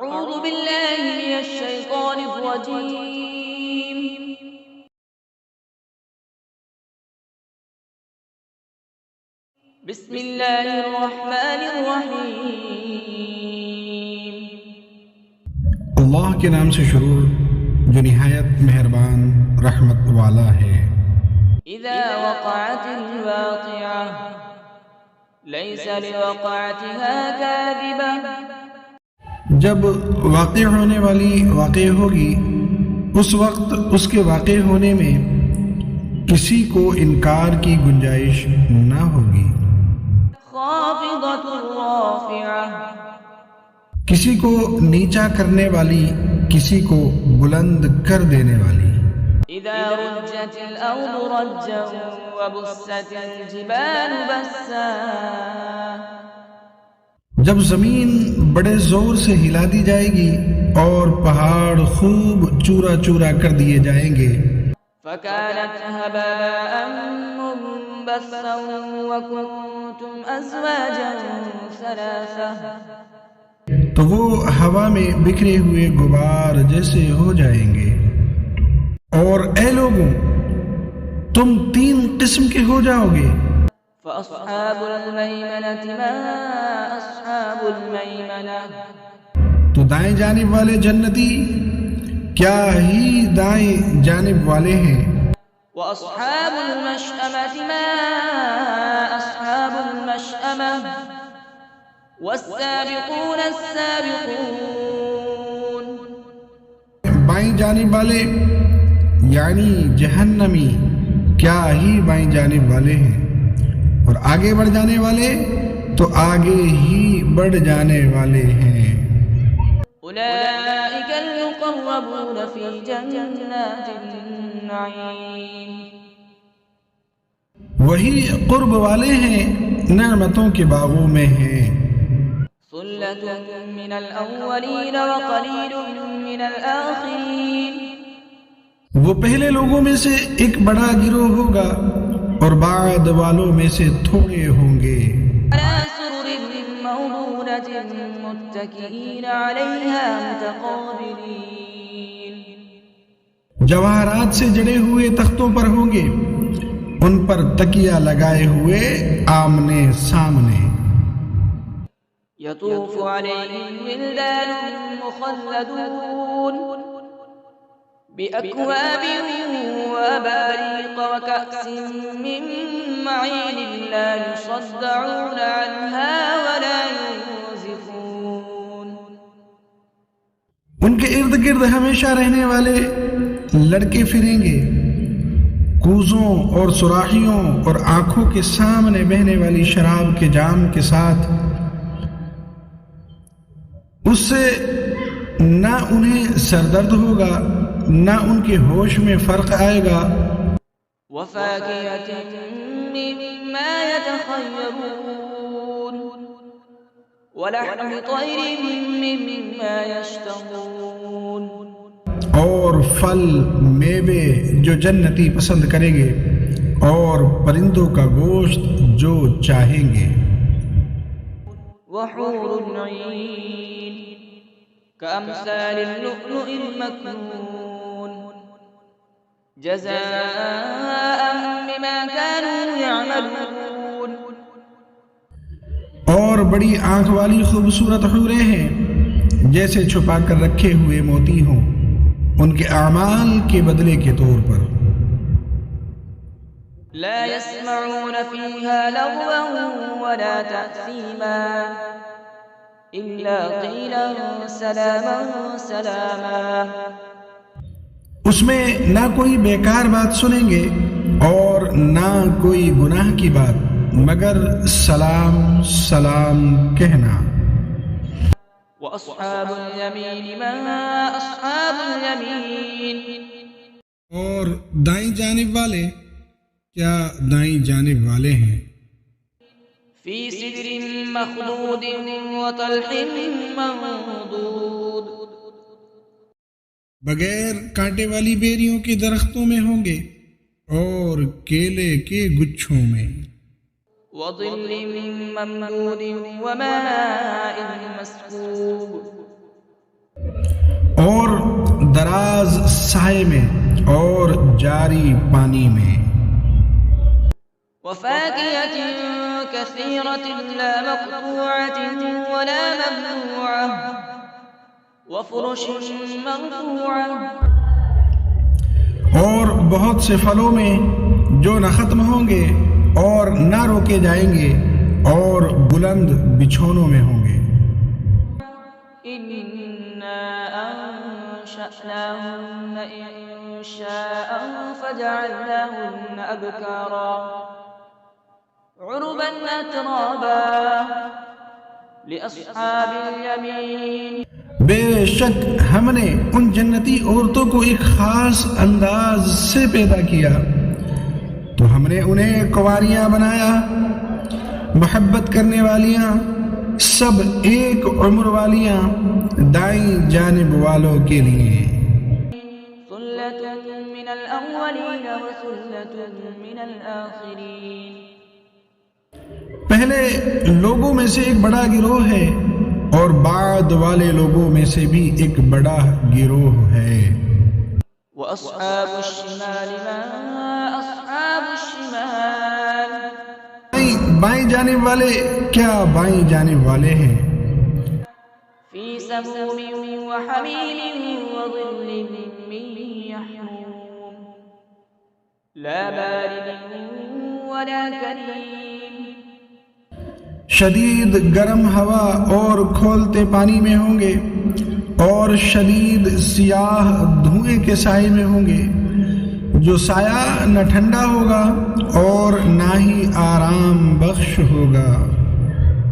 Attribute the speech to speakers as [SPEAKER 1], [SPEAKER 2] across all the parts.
[SPEAKER 1] أعوذ بالله من الشيطان الرجيم. بسم الله الرحمن الرحيم.
[SPEAKER 2] اللہ کے نام سے شروع جو نہایت مہربان رحمت والا ہے.
[SPEAKER 1] إذا وقعت الواقعة ليس لوقعتها كاذبة.
[SPEAKER 2] جب واقع ہونے والی واقع ہوگی اس وقت اس کے واقع ہونے میں کسی کو انکار کی گنجائش نہ ہوگی.
[SPEAKER 1] خافضة رافعة.
[SPEAKER 2] کسی کو نیچا کرنے والی، کسی کو بلند کر دینے والی.
[SPEAKER 1] إذا رجت الأرض رجا وبست الجبال بسا.
[SPEAKER 2] جب زمین بڑے زور سے ہلا دی جائے گی اور پہاڑ خوب چورا چورا کر دیے جائیں گے.
[SPEAKER 1] فكانت هباء منبثا وكنتم أزواجا ثلاثة.
[SPEAKER 2] تو وہ ہوا میں بکھرے ہوئے غبار جیسے ہو جائیں گے. اور اے لوگوں، تم 3 قسم کے ہو جاؤ گے.
[SPEAKER 1] فأصحاب الميمنة ما أصحاب الميمنة.
[SPEAKER 2] تو دائیں جانب والے جنتی کیا ہی دائیں جانب والے ہیں.
[SPEAKER 1] وأصحاب المشأمة ما أصحاب المشأمة. والسابقون السابقون.
[SPEAKER 2] بائیں جانب والے یعنی جہنمی کیا ہی بائیں جانب والے ہیں، اور آگے بڑھ جانے والے تو آگے ہی بڑھ جانے والے ہیں.
[SPEAKER 1] أولئك المقربون في جنات النعيم.
[SPEAKER 2] وہی قرب والے ہیں، نعمتوں کے باغوں میں ہیں.
[SPEAKER 1] ثلة من الأولين وقليل من الآخرين.
[SPEAKER 2] وہ پہلے لوگوں میں سے ایک بڑا گروہ ہوگا اور بعد والوں میں سے تھوڑے ہوں گے.
[SPEAKER 1] على سرر موضونة متكئين عليها متقابلين.
[SPEAKER 2] جواہرات سے جڑے ہوئے تختوں پر ہوں گے، ان پر تکیہ لگائے ہوئے آمنے سامنے.
[SPEAKER 1] يطوف عليهم ولدان مخلدون بأكواب وأباريق وكأس من معين لا يصدعون عنها ولا ينزفون.
[SPEAKER 2] ان کے ارد گرد ہمیشہ رہنے والے لڑکے پھریں گے، کوزوں اور سراحیوں اور آنکھوں کے سامنے بہنے والی شراب کے جام کے ساتھ. اس سے نہ انہیں سردرد ہوگا نہ ان کے ہوش میں فرق آئے گا.
[SPEAKER 1] وفاكهة مما يتخيرون ولحم طير مما يشتهون.
[SPEAKER 2] اور پھل میوے جو جنتی پسند کریں گے، اور پرندوں کا گوشت جو چاہیں گے.
[SPEAKER 1] وحور عين كأمثال اللؤلؤ المكنون جزاء بما كانوا يعملون.
[SPEAKER 2] اور بڑی آنکھ والی خوبصورت حوریں ہیں جیسے چھپا کر رکھے ہوئے موتی ہوں، ان کے اعمال کے بدلے کے طور پر.
[SPEAKER 1] لا يسمعون فيها لغوا ولا تأثيما إلا قيلا سلاما سلاما.
[SPEAKER 2] اس میں نہ کوئی بیکار بات سنیں گے اور نہ کوئی گناہ کی بات، مگر سلام سلام کہنا.
[SPEAKER 1] وأصحاب اليمين ما أصحاب اليمين.
[SPEAKER 2] اور دائیں جانب والے کیا دائیں جانب والے ہیں.
[SPEAKER 1] في سدر مخضود وطلح منضود.
[SPEAKER 2] بغیر کانٹے والی بیریوں کے درختوں میں ہوں گے اور کیلے کے گچھوں میں.
[SPEAKER 1] وظل ممدود وماء مسكوب.
[SPEAKER 2] دراز سائے میں اور جاری پانی میں.
[SPEAKER 1] وفاكهة كثيرة لا مقطوعة ولا ممنوعة وفرش مرفوعة.
[SPEAKER 2] اور بہت سے پھلوں میں جو نہ ختم ہوں گے اور نہ روکے جائیں گے اور بلند بچھونوں میں ہوں گے.
[SPEAKER 1] إنا أنشأناهن إنشاء فجعلناهن أبكارا عربا أترابا لأصحاب اليمين.
[SPEAKER 2] بے شک ہم نے ان جنتی عورتوں کو ایک خاص انداز سے پیدا کیا تو ہم نے انہیں کنواریاں بنایا، محبت کرنے والیاں، سب ایک عمر والیاں دائیں جانب والوں کے لیے.
[SPEAKER 1] ثلة من الأولين وثلة من الآخرين.
[SPEAKER 2] پہلے لوگوں میں سے ایک بڑا گروہ ہے اور بعد والے لوگوں میں سے بھی ایک بڑا گروہ ہے.
[SPEAKER 1] وأصحاب الشمال ما أصحاب الشمال.
[SPEAKER 2] بائیں جانب والے کیا بائیں جانب والے ہیں.
[SPEAKER 1] في سموم وحميم وظل من يحموم لا بارد ولا كريم.
[SPEAKER 2] شدید گرم ہوا اور کھولتے پانی میں ہوں گے اور شدید سیاہ دھوئیں کے سائے میں ہوں گے جو سایہ نہ ٹھنڈا ہوگا اور نہ ہی آرام بخش ہوگا.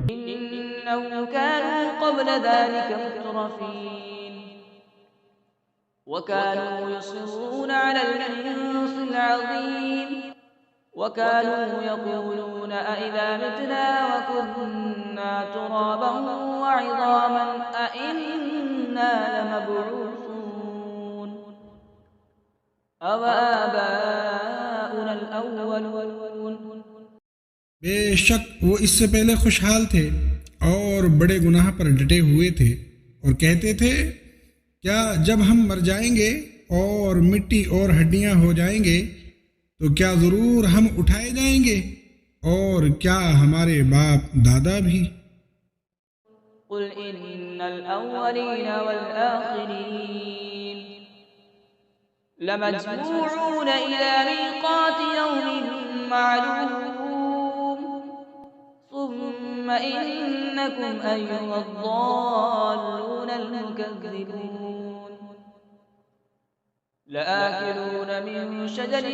[SPEAKER 1] إنهم كانوا قبل ذلك مترفين وكانوا يصرون على الحنث العظيم وكانوا يقولون أئذا متنا وكنا ترابا وعظاما أئنا لمبعوثون أو آباؤنا الأولون.
[SPEAKER 2] بے شک وہ اس سے پہلے خوشحال تھے اور بڑے گناہ پر ڈٹے ہوئے تھے اور کہتے تھے کیا جب ہم مر جائیں گے اور مٹی اور ہڈیاں ہو جائیں گے تو کیا ضرور ہم اٹھائے جائیں گے اور کیا ہمارے باپ دادا بھی.
[SPEAKER 1] قل إن الأولين والآخرين لمجموعون إلى ميقات يوم معلوم ثم إنكم أيها الضالون المكذبون لآكلون من شجر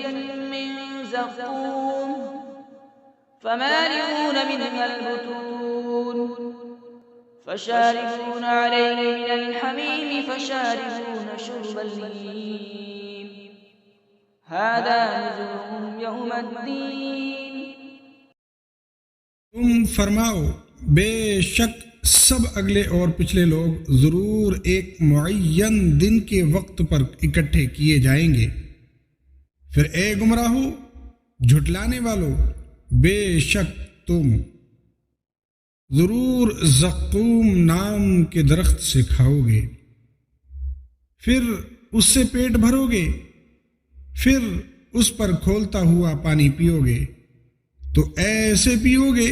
[SPEAKER 1] من زقوم فمالئون منها البطون فشاربون عليه من الحميم فشاربون شرب الهيم هذا نزلهم يوم الدين.
[SPEAKER 2] تم فرماؤ بے شک سب اگلے اور پچھلے لوگ ضرور ایک معین دن کے وقت پر اکٹھے کیے جائیں گے. پھر اے گمراہو جھٹلانے والو بے شک تم ضرور زقوم نام کے درخت سے کھاؤ گے، پھر اس سے پیٹ بھرو گے، پھر اس پر کھولتا ہوا پانی پیو گے تو ایسے پیو گے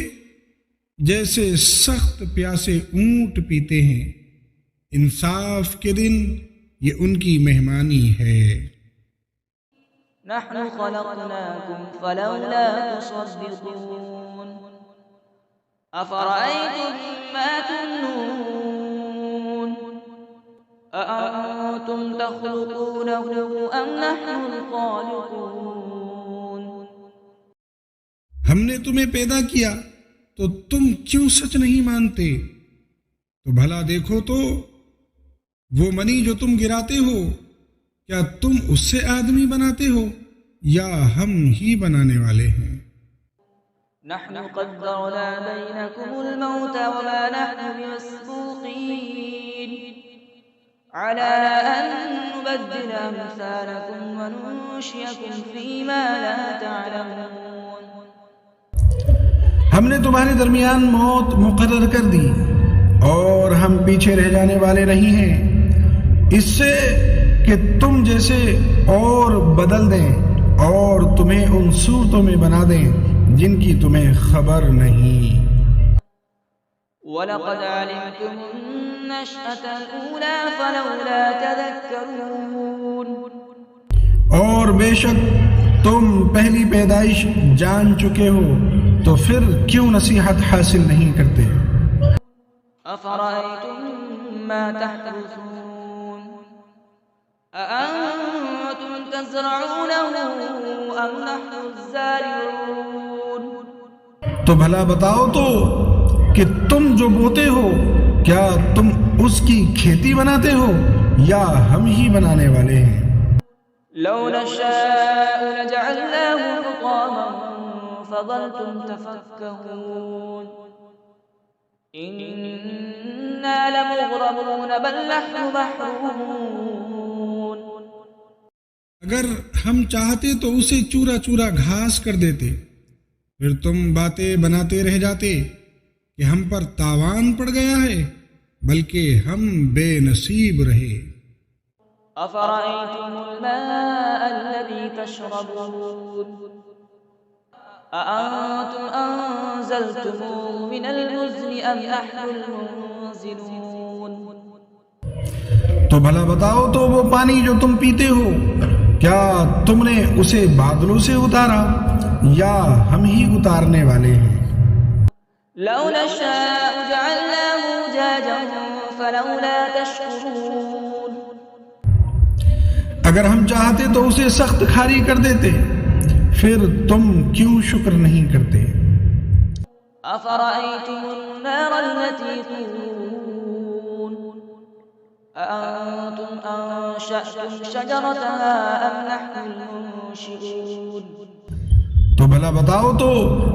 [SPEAKER 2] جیسے سخت پیاسے اونٹ پیتے ہیں. انصاف کے دن یہ ان کی مہمانی ہے.
[SPEAKER 1] نحن خلقناكم فلولا تصدقون أفرأيتم ما تمنون أأنتم تخلقونه أم نحن الخالقون.
[SPEAKER 2] ہم نے تمہیں پیدا کیا تو تم کیوں سچ نہیں مانتے؟ تو بھلا دیکھو تو وہ منی جو تم گراتے ہو کیا تم اس سے آدمی بناتے ہو یا ہم ہی بنانے والے ہیں؟
[SPEAKER 1] نحن قدرنا بينكم الموت وما نحن بمسبوقين على أن نبدل أمثالكم وننشئكم فيما لا تعلمون.
[SPEAKER 2] ہم نے تمہارے درمیان موت مقرر کر دی اور ہم پیچھے رہ جانے والے نہیں ہیں اس سے کہ تم جیسے اور بدل دیں اور تمہیں ان صورتوں میں بنا دیں جن کی تمہیں خبر نہیں۔
[SPEAKER 1] وَلَقَدْ عَلِمْتُمُ النَّشْأَةَ الْأُولَى فَلَوْلَا تَذَكَّرُونَ۔
[SPEAKER 2] اور بے شک تم پہلی پیدائش جان چکے ہو تو پھر کیوں نصیحت حاصل نہیں کرتے؟
[SPEAKER 1] أَفَرَأَيْتُم مَّا تَحْرُثُونَ أَأَنتُمْ تَزْرَعُونَهُ أَمْ نَحْنُ الزَّارِعُونَ۔
[SPEAKER 2] تو بھلا بتاؤ تو کہ تم جو بوتے ہو کیا تم اس کی کھیتی بناتے ہو یا ہم ہی بنانے والے ہیں؟
[SPEAKER 1] لَوْ نَشَاءُ لَجَعَلْنَاهُ حُطَامًا فَظَلْتُمْ تَفَكَّهُونَ إِنَّا لَمُغْرَمُونَ بَلْ نَحْنُ مَحْرُومُونَ۔
[SPEAKER 2] اگر ہم چاہتے تو اسے چورا چورا گھاس کر دیتے، پھر تم باتیں بناتے رہ جاتے کہ ہم پر تاوان پڑ گیا ہے، بلکہ ہم بے نصیب رہے۔
[SPEAKER 1] أَفَرَأَيْتُمُ الْمَاءَ الَّذِي تَشْرَبُونَ أَأَنتُمْ أَنزَلْتُمُوهُ مِنَ الْمُزْنِ أَمْ نَحْنُ الْمُنزِلُونَ۔
[SPEAKER 2] تو بھلا بتاؤ تو وہ پانی جو تم پیتے ہو کیا تم نے اسے بادلوں سے اتارا یا ہم ہی اتارنے والے ہیں؟
[SPEAKER 1] لَوْ نَشَاءُ جَعَلْنَاهُ أُجَاجًا فَلَوْلَا تَشْكُرُونَ۔
[SPEAKER 2] اگر ہم چاہتے تو اسے سخت کھاری کر دیتے، پھر تم کیوں شکر نہیں کرتے؟
[SPEAKER 1] أَفَرَأَيْتُمُ النَّارَ الَّتِي تُورُونَ أَأَنتُمْ أَنشَأْتُمْ شَجَرَتَهَا أَمْ نَحْنُ الْمُنشِئُونَ۔
[SPEAKER 2] تو بھلا بتاؤ تو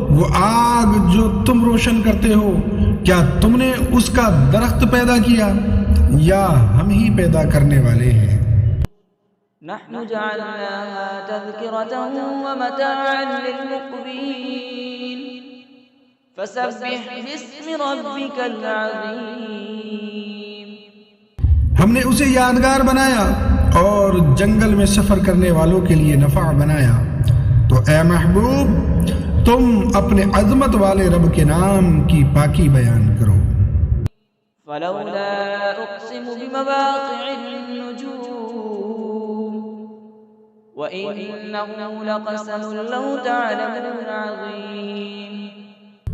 [SPEAKER 2] وہ آگ جو تم روشن کرتے ہو کیا تم نے اس کا درخت پیدا کیا یا ہم ہی پیدا کرنے والے ہیں؟
[SPEAKER 1] نحن جعلناها تذكرة ومتاعا للمقوين فسبح باسم ربك العظيم۔
[SPEAKER 2] ہم نے اسے یادگار بنایا اور جنگل میں سفر کرنے والوں کے لیے نفع بنایا، تو اے محبوب تم اپنے عظمت والے رب کے نام کی پاکی بیان کرو۔
[SPEAKER 1] فلولا اقسم بمواقع النجوم وإنه لقسم لو تعلمون عظيم۔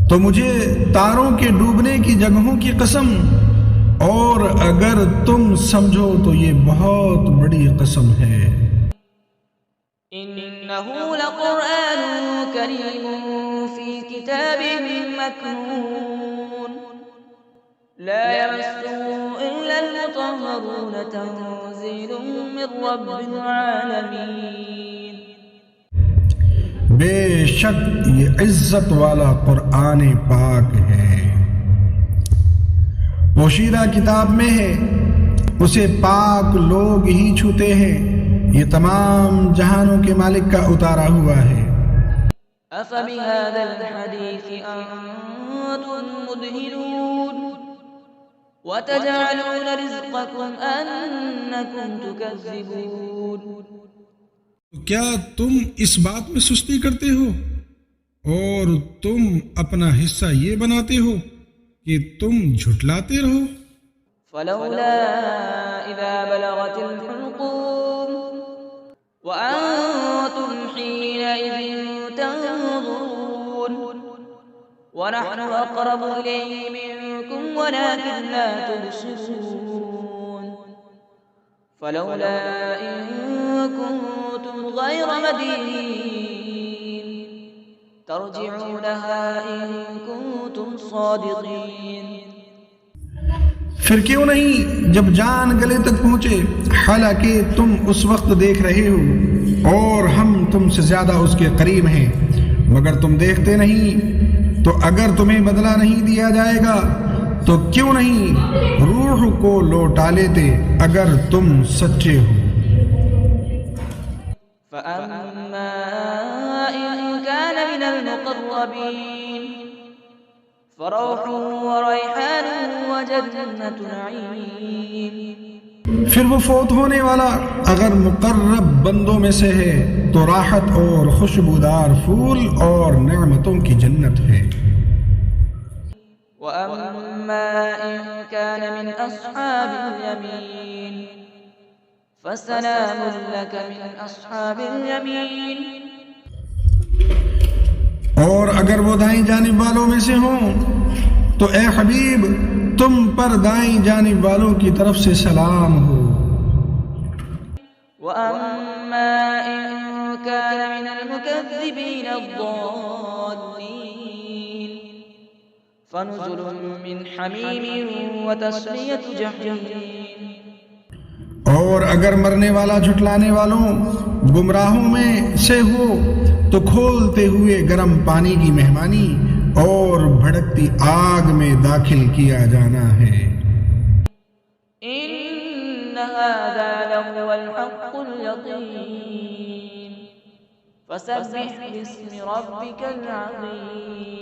[SPEAKER 2] تو مجھے تاروں کے ڈوبنے کی جگہوں کی قسم، اور اگر تم سمجھو تو یہ بہت بڑی قسم ہے۔
[SPEAKER 1] إنه لقرآن كريم في كتاب مكنون لا يمسه إلا المطهرون تنزيل من رب العالمين۔
[SPEAKER 2] بے شک یہ عزت والا قرآن پاک ہے، پوشیدہ کتاب میں ہے، اسے پاک لوگ ہی چھوتے ہیں، یہ تمام جہانوں کے مالک کا اتارا ہوا ہے۔
[SPEAKER 1] أفبهذا الحديث أنتم مدهنون وتجعلون رزقكم أنكم تكذبون۔
[SPEAKER 2] کیا تم اس بات میں سستی کرتے ہو اور تم اپنا حصہ یہ بناتے ہو کہ تم جھٹلاتے رہو؟
[SPEAKER 1] فلولا إذا بلغت الحلقوم وأنتم حينئذ تنظرون ونحن أقرب إليه منكم ولكن لا تبصرون۔ فلولا إن كنتم غير مدينين ترجعونها إن كنتم صادقين۔
[SPEAKER 2] پھر کیوں نہیں جب جان گلے تک پہنچے، حالانکہ تم اس وقت دیکھ رہے ہو اور ہم تم سے زیادہ اس کے قریب ہیں، مگر تم دیکھتے نہیں، تو اگر تمہیں بدلہ نہیں دیا جائے گا تو کیوں نہیں روح کو لوٹا لیتے اگر تم سچے ہو۔
[SPEAKER 1] فأما إن كان من المقربين فروح وريحان وجنة نعيم۔
[SPEAKER 2] پھر وہ فوت ہونے والا اگر مقرب بندوں میں سے ہے تو راحت اور خوشبودار پھول اور نعمتوں کی جنت ہے۔
[SPEAKER 1] وَأَمَّا إِن كَانَ مِنْ أَصْحَابِ الْيَمِينِ فَسَلَامٌ لَكَ مِنْ أَصْحَابِ الْيَمِينِ۔
[SPEAKER 2] اور اگر وہ دائیں جانب والوں میں سے ہوں تو اے حبیب تم پر دائیں جانب والوں کی طرف سے سلام ہو۔
[SPEAKER 1] وَأَمَّا إِن كَانَ مِنَ الْمُكَذِّبِينَ الضَّالِّينَ فَنُزُلٌ مِّنْ حَمِيمٍ وَتَصْلِيَةُ جَحِيمٍ۔
[SPEAKER 2] اور اگر مرنے والا جھٹلانے والوں گمراہوں میں سے ہو تو کھولتے ہوئے گرم پانی کی مہمانی اور بھڑکتی آگ میں داخل کیا جانا ہے۔
[SPEAKER 1] إِنَّ هَذَا لَهُوَ الْحَقُّ الْيَقِينُ فَسَبِّحْ بِاسْمِ رَبِّكَ الْعَظِيمِ۔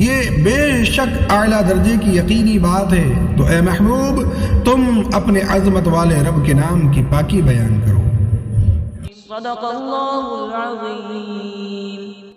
[SPEAKER 2] یہ بے شک اعلیٰ درجے کی یقینی بات ہے، تو اے محبوب تم اپنے عظمت والے رب کے نام کی پاکی بیان کرو۔
[SPEAKER 1] صدق اللہ العظیم۔